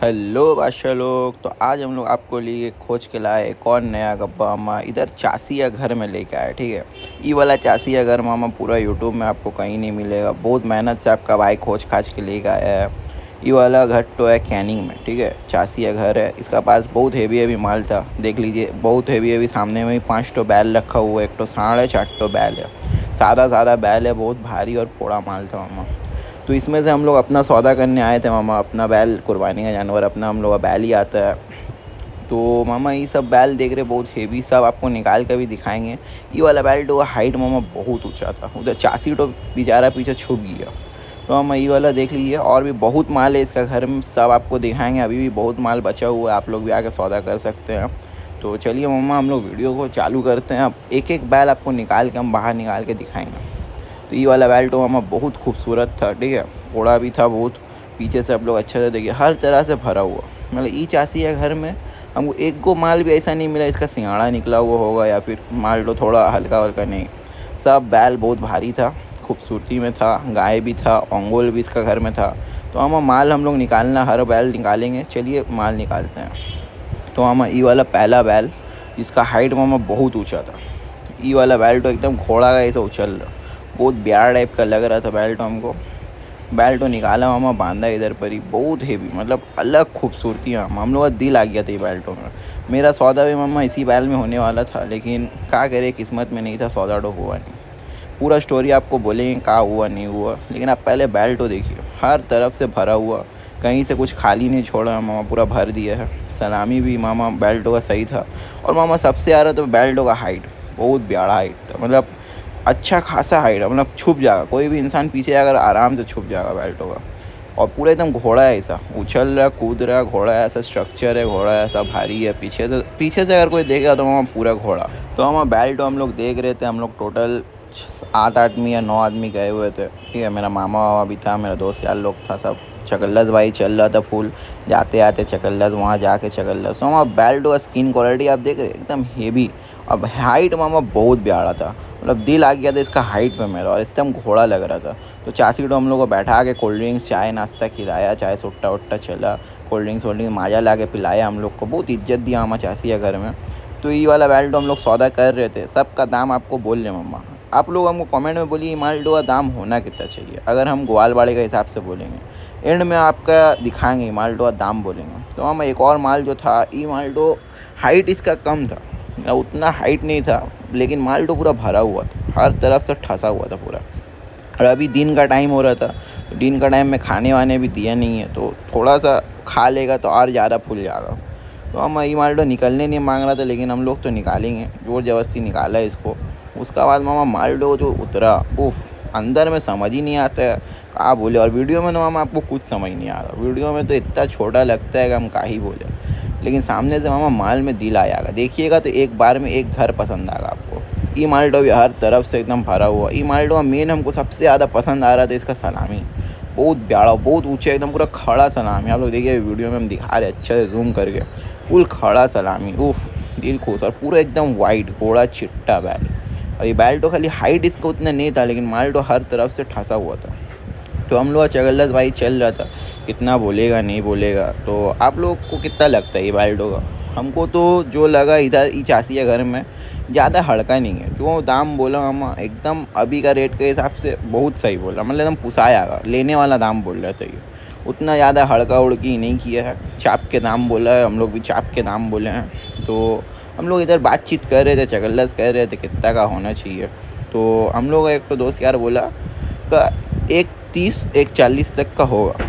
Hello बादशाह लोग। तो आज हम लोग आपको लिए खोज के लाए एक और नया गप्पा मामा इधर चासिया घर में लेके आए। ठीक है, ये वाला चासिया घर मामा पूरा यूट्यूब में आपको कहीं नहीं मिलेगा। बहुत मेहनत से आपका भाई खोज खाज के लेके आया है। ये वाला घर तो है कैनिंग में। ठीक है, चासिया घर है। इसका पास बहुत हेवी माल था। देख लीजिए, बहुत हेवी सामने में ही 5 तो बैल रखा हुआ है। एक तो सांड है, 4 तो बैल है। सादा बैल है, बहुत भारी और पोड़ा माल था मामा। तो इसमें से हम लोग अपना सौदा करने आए थे मामा। अपना बैल, कुर्बानी का जानवर अपना हम लोग का बैल ही आता है। तो मामा ये सब बैल देख रहे बहुत हेवी, सब आपको निकाल कर भी दिखाएंगे। ये वाला बैल तो हाइट मामा बहुत ऊंचा था, उधर 84 तो बेचारा पीछे छुप गया। तो मामा ये वाला देख लीजिए, और भी बहुत माल है इसका घर में, सब आपको दिखाएंगे। अभी भी बहुत माल बचा हुआ है, आप लोग भी आके सौदा कर सकते हैं। तो चलिए मामा, हम लोग वीडियो को चालू करते हैं। अब एक एक बैल आपको निकाल के हम बाहर निकाल के दिखाएंगे। तो ये वाला बैल तो मामा बहुत खूबसूरत था। ठीक है, पोड़ा भी था बहुत। पीछे से आप लोग अच्छे से देखिए, हर तरह से भरा हुआ। मतलब ई चासी है घर में, हमको एक को माल भी ऐसा नहीं मिला इसका सिंगाड़ा निकला हुआ होगा या फिर माल तो थोड़ा हल्का हल्का, नहीं। सब बैल बहुत भारी था, खूबसूरती में था। गाय भी था, ओंगोल भी इसका घर में था। तो हम माल हम लोग निकालना, हर बैल निकालेंगे। चलिए माल निकालते हैं। तो मामा ये वाला पहला बैल, जिसका हाइट मामा बहुत ऊंचा था। ये वाला बैल तो एकदम घोड़ा का ऐसा उछल रहा, बहुत प्यारा टाइप का लग रहा था बैल तो हमको। बैल तो निकाला मामा, बांधा इधर पर ही, बहुत हेवी, मतलब अलग खूबसूरती है। हम लोग का दिल आ गया था ये बैल तो में। मेरा सौदा भी मामा इसी बैल में होने वाला था, लेकिन क्या करे, किस्मत में नहीं था, सौदा तो हुआ नहीं। पूरा स्टोरी आपको बोलेंगे क्या हुआ नहीं हुआ, लेकिन आप पहले बैल तो देखिए, हर तरफ से भरा हुआ, कहीं से कुछ खाली नहीं छोड़ा मामा, पूरा भर दिया है। सलामी भी मामा बेल्टो का सही था। और मामा सबसे ज़्यादा तो बेल्टो का हाइट, बहुत बड़ा हाइट था। मतलब अच्छा खासा हाइट है, मतलब छुप जाएगा कोई भी इंसान पीछे अगर आराम से छुप जाएगा बेल्टो का। और पूरा एकदम घोड़ा है ऐसा, उछल रहा कूद रहा घोड़ा है, ऐसा स्ट्रक्चर है, घोड़ा ऐसा भारी है। पीछे से अगर कोई देखेगा तो मामा पूरा घोड़ा। तो मामा बेल्टो हम लोग देख रहे थे। हम लोग टोटल 8 आदमी या 9 आदमी गए हुए थे। ठीक है, मेरा मामा वामा भी था, मेरा दोस्त यार लोग था सब। चकल्लस भाई चल रहा था फुल, जाते आते चकल्लस, वहाँ जाके चकल्लस। तो मामा बेल्ट का स्किन क्वालिटी आप देख रहे एकदम हेवी। अब हाइट मामा बहुत प्यारा था, मतलब दिल आ गया था इसका हाइट पे मेरा, और एकदम घोड़ा लग रहा था। तो चासी तो हम लोग को बैठा के कोल्ड ड्रिंक्स चाय नाश्ता खिलाया, चाय सुट्टा उट्टा चला, कोल्ड ड्रिंक्स माजा ला के पिलाया हम लोग को, बहुत इज्जत दिया मामा चासी है घर में। तो ये वाला बेल्ट हम लोग सौदा कर रहे थे, सबका दाम आपको बोल रहे मम्मा। आप लोग हमको कमेंट में बोलिए माल्टो का दाम होना कितना चाहिए। अगर हम ग्वालवाड़े का हिसाब से बोलेंगे, एंड में आपका दिखाएंगे माल्टो का दाम बोलेंगे। तो हम एक और माल जो था, ये माल्टो हाइट इसका कम था, उतना हाइट नहीं था, लेकिन माल्टो पूरा भरा हुआ था, हर तरफ से ठसा हुआ था पूरा। और अभी दिन का टाइम हो रहा था, तो दिन का टाइम में खाने वाने भी दिया नहीं है, तो थोड़ा सा खा लेगा तो और ज़्यादा फूल जाएगा। तो हम ये माल्टो निकलने नहीं मांग रहा था, लेकिन हम लोग तो निकालेंगे, ज़ोर ज़बरदस्ती निकाला है इसको। उसका बाद मामा माल्टो जो उतरा, उफ, अंदर में समझ ही नहीं आता है क्या बोले। और वीडियो में तो मामा आपको कुछ समझ नहीं आएगा, वीडियो में तो इतना छोटा लगता है कि हम क्या ही बोले, लेकिन सामने से मामा माल में दिल आएगा, देखिएगा तो एक बार में एक घर पसंद आएगा आपको। ई माल्टो भी हर तरफ से एकदम भरा हुआ। ई माल्टो का मेन हमको सबसे ज़्यादा पसंद आ रहा था इसका सलामी, बहुत बड़ा, बहुत ऊँचा, एकदम पूरा खड़ा सलामी। आप लोग देखिए वीडियो में हम दिखा रहे अच्छे से जूम करके, फुल खड़ा सलामी, उफ, दिल खुश। और पूरा एकदम वाइट घोड़ा चिट्टा बैल। और ये बैल तो खाली हाइट इसका उतना नहीं था, लेकिन माल तो हर तरफ से ठसा हुआ था। तो हम लोग चगल्लस भाई चल रहा था, कितना बोलेगा नहीं बोलेगा। तो आप लोग को कितना लगता है ये बैल्टो का? हमको तो जो लगा इधर ई चासिया घर में ज़्यादा हड़का नहीं है। जो दाम बोला हम एकदम अभी का रेट के हिसाब से बहुत सही बोला, मतलब एकदम पुसाया, लेने वाला दाम बोल रहा था ये, उतना ज़्यादा हड़का उड़की नहीं किया है। चाप के दाम बोला है, हम लोग भी चाप के दाम बोले हैं। तो हम लोग इधर बातचीत कर रहे थे, चगल्लस कर रहे थे कितना का होना चाहिए। तो हम लोग एक तो दोस्त यार बोला का 130 140 तक का होगा।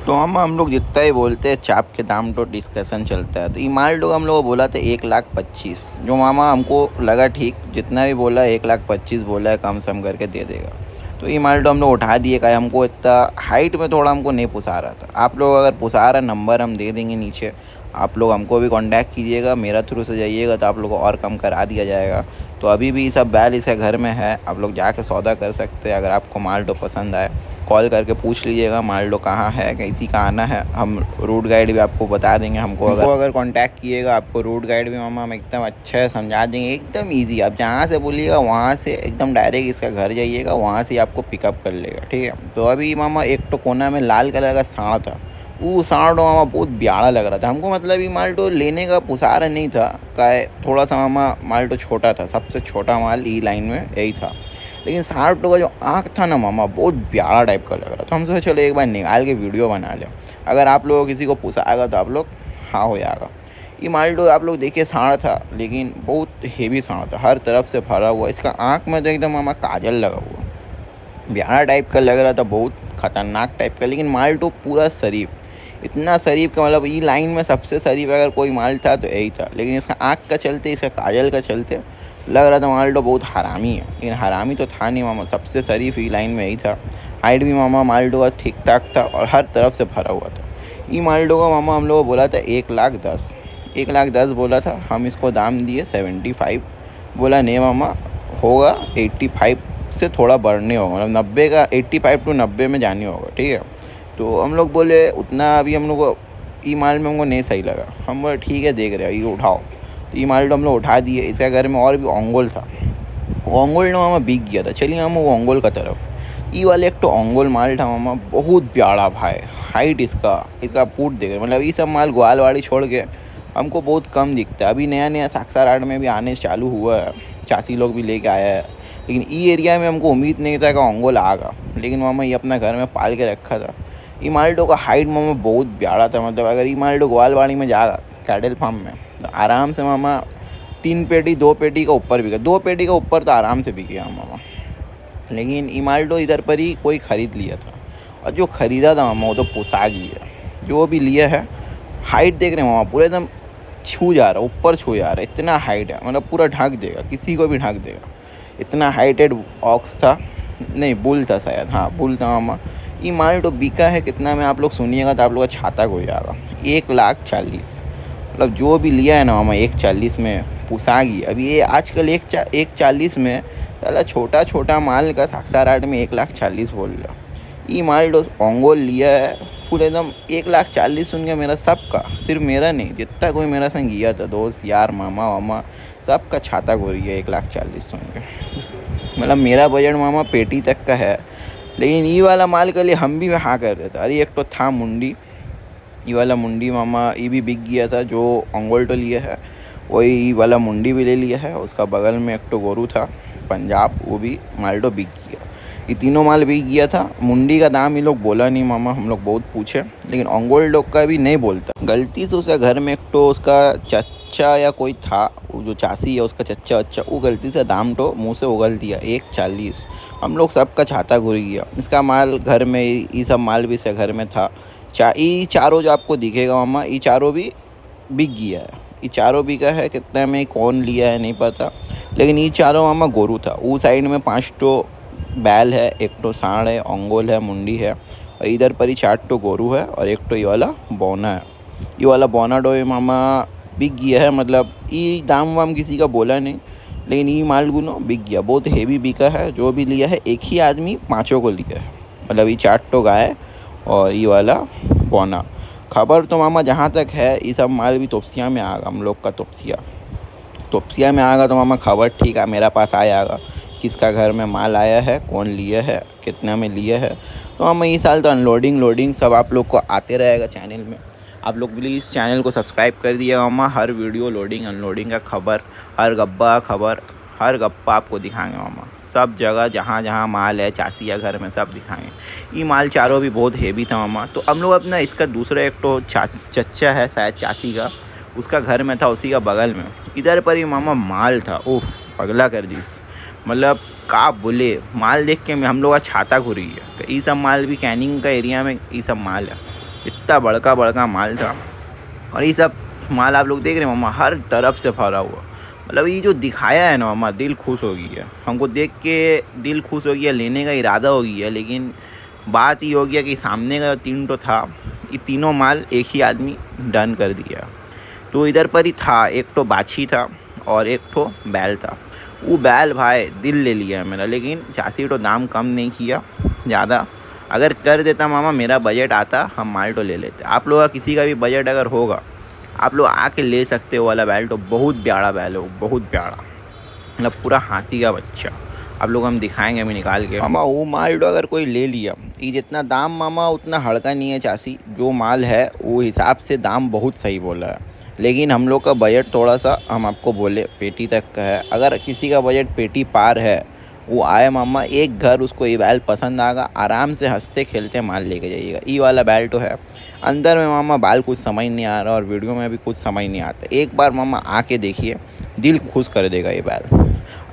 तो हम लोग जितना ही बोलते हैं, चाप के दाम तो डिस्कशन चलता है। तो ये माल्टो हम लोग बोला था 1,25,000, जो मामा हमको लगा ठीक, जितना भी बोला 1,25,000 बोला है, कम सम करके दे देगा। तो ये माल्टो हम लोग उठा दिए, का हमको इतना हाइट में थोड़ा हमको नहीं पुसा रहा था। आप लोग अगर पुसा रहा, नंबर हम दे देंगे नीचे, आप लोग हमको भी कांटेक्ट कीजिएगा, मेरा थ्रू से जाइएगा तो आप लोग को और कम करा दिया जाएगा। तो अभी भी सब बैल इसके घर में है, आप लोग जाके सौदा कर सकते हैं। अगर आपको माल्टो पसंद आए, कॉल करके पूछ लीजिएगा माल्टो कहाँ है, कैसी का आना है, हम रूट गाइड भी आपको बता देंगे। हमको अगर कांटेक्ट किएगा, आपको रूट गाइड भी मामा हम एकदम अच्छे से समझा देंगे, एकदम ईजी। आप जहाँ से बोलिएगा वहाँ से एकदम डायरेक्ट इसका घर जाइएगा, वहाँ से आपको पिकअप कर लेगा। ठीक है, तो अभी मामा एक तो कोना में लाल कलर का सांड था, वो सांड मामा बहुत ब्याड़ा लग रहा था हमको। मतलब ये माल तो लेने का पुसारा नहीं था, का थोड़ा सा मामा माल तो छोटा था, सबसे छोटा माल ई लाइन में यही था। लेकिन सांड का जो आँख था ना मामा, बहुत ब्याड़ा टाइप का लग रहा था। तो हम सोचे चलो एक बार निकाल के वीडियो बना लें, अगर आप लोग किसी को पुसाएगा तो आप लोग हाँ हो जाएगा। ये माल्टो आप लोग देखिए सांड था, लेकिन बहुत हेवी सांड था, हर तरफ से भरा हुआ। इसका आँख में तो एकदम मामा काजल लगा हुआ, ब्याना टाइप का लग रहा था, बहुत ख़तरनाक टाइप का। लेकिन माल्टो पूरा शरीफ, इतना शरीफ का मतलब ये लाइन में सबसे शरीफ अगर कोई माल था तो यही था। लेकिन इसका आँख का चलते, इसका काजल का चलते लग रहा था माल्टो बहुत हरामी है। लेकिन हरामी तो था नहीं मामा, सबसे शरीफ ये लाइन में यही था। हाइट भी मामा माल्टो का ठीक ठाक था और हर तरफ से भरा हुआ था। ये माल्टो का मामा हम लोगों को बोला था 1,10,000, 1,10,000 बोला था। हम इसको दाम दिए 75। बोला नहीं मामा होगा 85 से थोड़ा बढ़ने होगा, मतलब 90 का, 85 टू 90 में जानी होगा, ठीक है। तो हम लोग बोले उतना अभी हम लोग को ई माल में हमको नहीं सही लगा। हम बोले ठीक है देख रहे हो ये उठाओ। तो ई माल तो हम लोग उठा दिए। इसका घर में और भी ओंगोल था, ओंगोल ना मामा बिक गया था। चलिए हम वो ओंगोल का तरफ। ई वाले एक तो ओंगोल माल था मामा, बहुत प्यारा भाई। हाइट इसका पूट देख रहे, मतलब ये सब माल ग्वालवाड़ी छोड़ के हमको बहुत कम दिखता है। अभी नया नया साक्षर आर्ट में भी आने चालू हुआ है, चासी लोग भी लेके आया है। लेकिन ई एरिया में हमको उम्मीद नहीं था कि ओंगोल आगा, लेकिन मामा ये अपना घर में पाल के रखा था। ई माल्टो का हाइट मामा बहुत प्यारा था। मतलब अगर ई माल्टो ग्वालवाड़ी में जाएगा कैटल फार्म में तो आराम से मामा 3 पेटी 2 पेटी का ऊपर बिका, 2 पेटी का ऊपर तो आराम से बिकेगा मामा। लेकिन ई माल्टो इधर पर ही कोई ख़रीद लिया था, और जो ख़रीदा था मामा वो तो पोसा गया। जो भी लिया है, हाइट देख रहे हैं मामा, पूरा एकदम छू जा रहा, ऊपर छू जा रहा है, इतना हाइट है। मतलब पूरा ढक देगा, किसी को भी ढक देगा, इतना हाइटेड ऑक्स था। नहीं बुल था शायद, हाँ बुल था मामा। ये माल्टो बिका है कितना में आप लोग सुनिएगा तो आप लोग का छाता हो जाएगा, 1,40,000। मतलब जो भी लिया है ना मामा 1,40,000 में पुसा गई। अभी ये आजकल 1,40,000 में साला छोटा छोटा माल का साक्षर आर्ट में 1,40,000 बोल रहा। ये माल डोज ओंगोल लिया है पूरे एकदम 1,40,000 सुन के मेरा सबका, सिर्फ मेरा नहीं, जितना कोई मेरा संग गया था दोस्त यार मामा वामा सबका छाता घोरी है 1,40,000 सुन के। मतलब मेरा बजट मामा पेटी तक का है। लेकिन ये वाला माल के लिए हम भी हाँ कर देते। अरे एक तो था मुंडी, ये वाला मुंडी मामा ये भी बिक गया था, जो ओंगोल तो लिया है वही वाला मुंडी भी ले लिया है। उसका बगल में एक तो गोरू था पंजाब, वो भी माल्टो बिक गया। ये तीनों माल बिक गया था। मुंडी का दाम ये लोग बोला नहीं मामा, हम लोग बहुत पूछे, लेकिन ओंगोल लोग का भी नहीं बोलता। गलती से उसका घर में एक तो उसका चच्चा या कोई था, वो जो चासी है उसका चच्चा अच्छा, वो गलती से दाम तो मुँह से उगल दिया 1,40,000। हम लोग सबका छाता घुर गया। इसका माल घर में, ये सब माल भी इसके घर में था। ये चारों जो आपको दिखेगा मामा, ये चारों भी बिक गया है। ये चारों बिका है, कितने में कौन लिया है नहीं पता, लेकिन ये चारों मामा गोरू था। वो साइड में 5 तो बैल है, एक तो सांड है, ओंगोल है, मुंडी है, और इधर पर ही 4 तो गोरू है, और एक तो ये वाला बौना है। ये वाला बौना डोए मामा बिक गया है। मतलब ये दाम वाम किसी का बोला नहीं, लेकिन ये माल गुनो बिक गया, बहुत हेवी बिका है। जो भी लिया है एक ही आदमी 5 को लिया है। मतलब ये 4 तो गाय और ये वाला बौना। खबर तो मामा जहाँ तक है ये सब माल भी तोपसिया में आएगा, हम लोग का तोपसिया में आएगा। तो मामा खबर ठीक है मेरा पास आएगा, किसका घर में माल आया है, कौन लिया है, कितना में लिया है। तो मामा ये साल तो अनलोडिंग सब आप लोग को आते रहेगा चैनल में। आप लोग प्लीज़ चैनल को सब्सक्राइब कर दिए मामा। हर वीडियो लोडिंग अनलोडिंग का खबर, हर गप्पा खबर, हर गप्पा आपको दिखाएंगे मामा। सब जगह जहाँ जहाँ माल है चासिया घर में सब दिखाएंगे। ये माल चारों भी बहुत हेवी था मामा। तो हम लोग अपना इसका दूसरा एक तो चच्चा है शायद चासी का, उसका घर में था, उसी का बगल में इधर पर ही मामा माल था। उफ पगला कर दी। मतलब का बोले, माल देख के हम लोग का छाता घुरी है। ये सब माल भी कैनिंग का एरिया में ये सब माल है, इतना बड़का बड़का माल था। और ये सब माल आप लोग देख रहे हैं मामा, हर तरफ से भरा हुआ। मतलब ये जो दिखाया है ना मामा, दिल खुश हो गई है हमको देख के, दिल खुश हो गया, लेने का इरादा हो गया। लेकिन बात ये हो गया कि सामने का 3 तो था, ये तीनों माल एक ही आदमी डन कर दिया। तो इधर पर ही था, एक तो बाछी था और एक तो बैल था। वो बैल भाई दिल ले लिया मेरा, लेकिन चासी तो दाम कम नहीं किया ज़्यादा। अगर कर देता मामा, मेरा बजट आता, हम माल तो ले लेते। आप लोग का किसी का भी बजट अगर होगा, आप लोग आके ले सकते हो। वाला बैल तो बहुत प्यारा बैल है, बहुत प्यारा, मतलब पूरा हाथी का बच्चा। आप लोग हम दिखाएंगे अभी निकाल के मामा। वो माल तो अगर कोई ले लिया, ये जितना दाम मामा उतना हड़का नहीं है चासी, जो माल है वो हिसाब से दाम बहुत सही बोला है। लेकिन हम लोग का बजट थोड़ा सा, हम आपको बोले पेटी तक का है। अगर किसी का बजट पेटी पार है, वो आए मामा, एक घर उसको ये बैल पसंद आएगा, आराम से हंसते खेलते माल लेके जाइएगा। ये वाला बैल तो है। अंदर में मामा बाल कुछ समझ नहीं आ रहा और वीडियो में भी कुछ समझ नहीं आता। एक बार मामा आके देखिए, दिल खुश कर देगा ये बैल।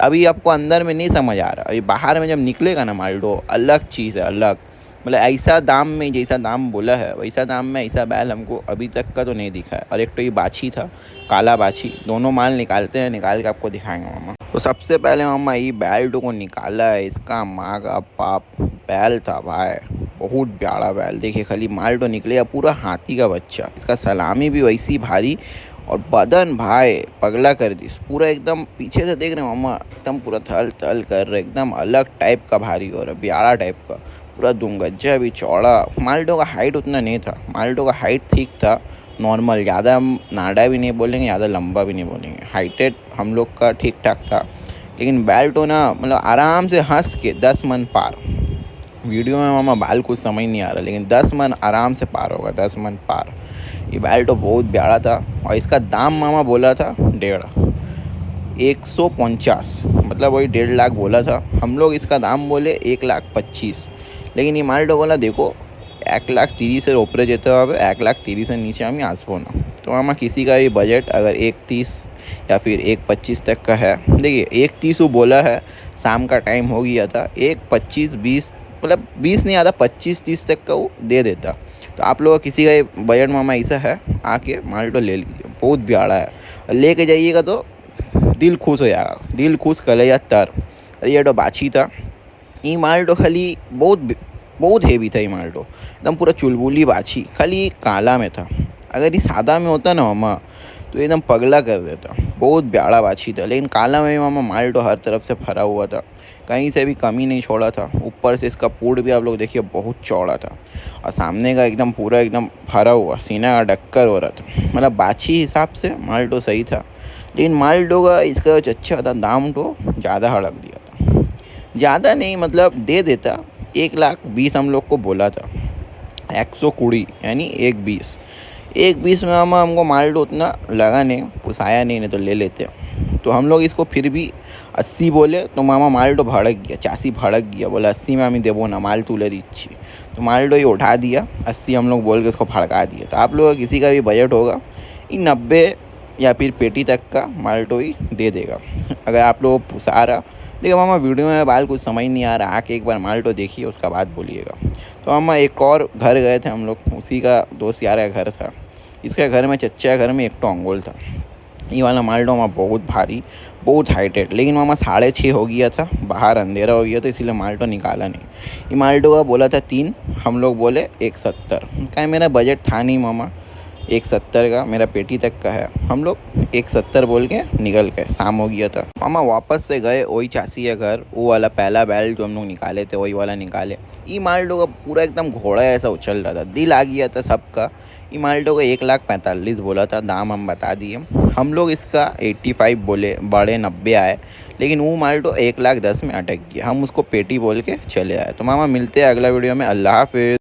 अभी आपको अंदर में नहीं समझ आ रहा, अभी बाहर में जब निकलेगा ना माल्डो, अलग चीज़ है, अलग। मतलब ऐसा दाम में, जैसा दाम बोला है वैसा दाम में ऐसा बैल हमको अभी तक का तो नहीं दिखा है। और एक तो ये बाछी था, काला बाछी। दोनों माल निकालते हैं, निकाल के आपको दिखाएंगे मामा। तो सबसे पहले मामा ये बैल को निकाला है, इसका माँ का बाप बैल था भाई, बहुत प्यारा बैल। देखिए खाली माल तो निकलेगा, पूरा हाथी का बच्चा। इसका सलामी भी वैसी भारी, और बदन भाई पगला कर दी पूरा, एकदम पीछे से देख रहे हो मामा, एकदम पूरा थल थल कर रहे, एकदम अलग टाइप का भारी हो रहा है, ब्याड़ा टाइप का। पूरा दुंगज्जा भी चौड़ा। माल्टो का हाइट उतना नहीं था, माल्टो का हाइट ठीक था, नॉर्मल। ज़्यादा हम नाडा भी नहीं बोलेंगे, ज़्यादा लंबा भी नहीं बोलेंगे, हाइटेड हम लोग का ठीक ठाक था। लेकिन बैल्टो ना, मतलब आराम से हंस के 10 मन पार। वीडियो में मामा बाल कुछ समझ नहीं आ रहा, लेकिन 10 मन आराम से पार होगा, 10 मन पार। ये बैल तो बहुत प्यारा था। और इसका दाम मामा बोला था 150, मतलब वही 1.5 लाख बोला था। हम लोग इसका दाम बोले 1,25,000। लेकिन ये माल तो बोला देखो 1,30,000 ऊपर जेते হবে, 1,30,000 से नीचे हम आसपो ना। तो मामा किसी का भी बजट अगर 1,30 या फिर 1,25 तक का है, देखिए 1,30 वो बोला है, शाम का टाइम हो गया था। 1,25,20, मतलब 20 नहीं आता, 25-30 तक का वो दे देता। तो आप लोग किसी का ये बजट मामा ऐसा है, आके माल्टो ले लीजिए, बहुत प्यारा है। लेके जाइएगा तो दिल खुश हो जाएगा, दिल खुश कलेजा तर। ये तो बाछी था। ये माल्टो खाली बहुत हेवी था। ये माल्टो एकदम पूरा चुलबुली बाछी, खाली काला में था। अगर ये सादा में होता ना मामा, तो एकदम पगला कर देता। बहुत प्यारा बाछी था, लेकिन काला में मामा माल्टो हर तरफ से भरा हुआ था, कहीं से भी कमी नहीं छोड़ा था। ऊपर से इसका पूढ़ भी आप लोग देखिए बहुत चौड़ा था, और सामने का एकदम पूरा एकदम भरा हुआ, सीना का डक्कर हो रहा था। मतलब बाछी हिसाब से माल्टो सही था, लेकिन माल्टो का इसका जो अच्छा था, दाम तो ज़्यादा हड़क दिया था। ज़्यादा नहीं, मतलब दे देता 1,20,000 हम लोग को बोला था। 120 यानी 1,20 में मामा हमको माल्टो उतना लगा नहीं, पुसाया नहीं तो ले लेते। तो हम लोग इसको फिर भी 80 बोले, तो मामा माल्टो भड़क गया, चासी भड़क गया, बोला 80 में हमें देवो ना, माल तुले दीची। तो माल्टो ये उठा दिया, 80 हम लोग बोल के उसको भड़का दिया। तो आप लोग का किसी का भी बजट होगा, ये 90 या फिर पेटी तक का माल्टो ही दे देगा, अगर आप लोग पुसा रहा। देखिए मामा वीडियो में बाल कुछ समझ नहीं आ रहा, आके एक बार माल्टो देखिए, उसका बाद बोलिएगा। तो मामा एक और घर गए थे हम लोग, उसी का दोस्त यार का घर था। इसके घर में, चच्चा घर में एक तो अंगोल था। ये वाला माल्टो मामा बहुत भारी, बहुत हाइटेड। लेकिन मामा 6:30 हो गया था, बाहर अंधेरा हो गया, तो इसीलिए माल्टो निकाला नहीं। ये माल्टो का बोला था 3, हम लोग बोले 170। कहीं मेरा बजट था नहीं मामा 170 का, मेरा पेटी तक का है। हम लोग 170 बोल के निकल गए, शाम हो गया था। मामा वापस से गए वही चासी का घर, वो वाला पहला बैल जो हम लोग निकाले थे वही वाला निकाले। ये माल्टो का पूरा एकदम घोड़ा ऐसा उछल रहा था, दिल आ गया था सबका। ये माल्टो का 1,45,000 बोला था, दाम हम बता दिए। हम लोग इसका 85 बोले, बड़े 90 आए। लेकिन वो माल्टो 1,10,000 में अटक गया, हम उसको पेटी बोल के चले आए। तो मामा मिलते हैं अगला वीडियो में, अल्लाह हाफिज़।